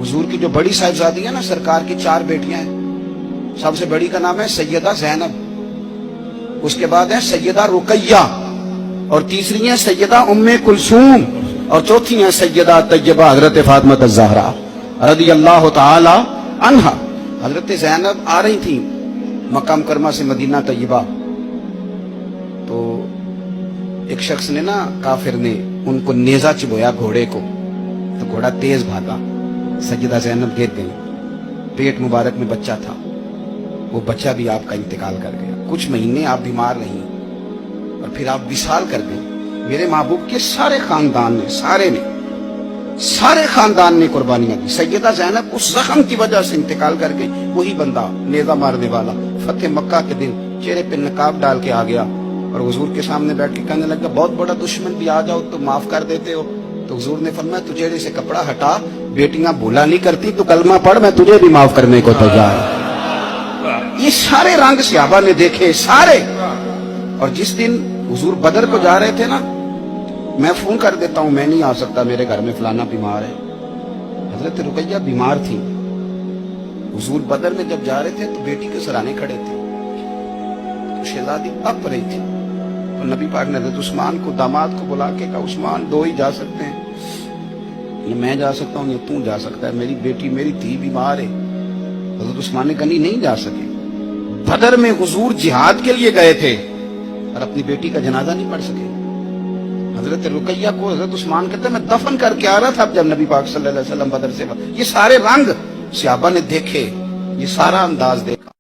حضور کی جو بڑی صاحبزادی ہے نا، سرکار کی 4 بیٹیاں ہیں، سب سے بڑی کا نام ہے سیدہ زینب، اس کے بعد ہے سیدہ رقیہ، اور تیسری ہیں سیدہ ام کلثوم، اور چوتھی ہیں سیدہ طیبہ حضرت فاطمہ الزہرا رضی اللہ تعالی عنہا۔ حضرت زینب آ رہی تھیں مکہ مکرمہ سے مدینہ طیبہ، تو ایک شخص نے نا، کافر نے ان کو نیزہ چبویا گھوڑے کو، تو گھوڑا تیز بھاگا، سیدہ زینب گر گئی، پیٹ مبارک میں بچہ تھا، وہ بچہ بھی آپ کا انتقال کر گیا، کچھ مہینے آپ بیمار رہی اور پھر آپ وصال کر گئی۔ میرے محبوب کے سارے خاندان نے، سارے خاندان نے قربانیاں دی، سیدہ زینب اس زخم کی وجہ سے انتقال کر گئی۔ وہی بندہ نیزہ مارنے والا فتح مکہ کے دن چہرے پہ نقاب ڈال کے آ گیا اور حضور کے سامنے بیٹھ کے کہنے لگا، بہت بڑا دشمن بھی آ جاؤ تو معاف کر دیتے ہو؟ تو حضور نے فرمایا، تو چہرے سے کپڑا ہٹا، بیٹیاں بھولا نہیں کرتی، تو کلمہ پڑھ، میں تجھے بھی معاف کرنے کو تیار ہوں۔ یہ سارے رنگ صحابہ نے دیکھے، سارے۔ اور جس دن حضور بدر کو جا رہے تھے نا، میں فون کر دیتا ہوں، میں نہیں آ سکتا، میرے گھر میں فلانا بیمار ہے۔ حضرت رقیہ بیمار تھی، حضور بدر میں جب جا رہے تھے تو بیٹی کے سرانے کھڑے تھے، شہزادی تپ رہی تھی، تو نبی پاک نے حضرت عثمان کو، داماد کو بلا کے کہا، عثمان 2 ہی جا سکتے ہیں، یہ میں جا سکتا ہوں، یہ تو جا سکتا ہے، میری بیٹی، میری دھی بیمار ہے۔ حضرت عثمان نے کہا نہیں جا سکے۔ بدر میں حضور جہاد کے لیے گئے تھے اور اپنی بیٹی کا جنازہ نہیں پڑھ سکے۔ حضرت رقیہ کو حضرت عثمان کہتے ہیں میں دفن کر کے آ رہا تھا جب نبی پاک صلی اللہ علیہ وسلم بدر سے۔ یہ سارے رنگ صحابہ نے دیکھے، یہ سارا انداز دیکھا۔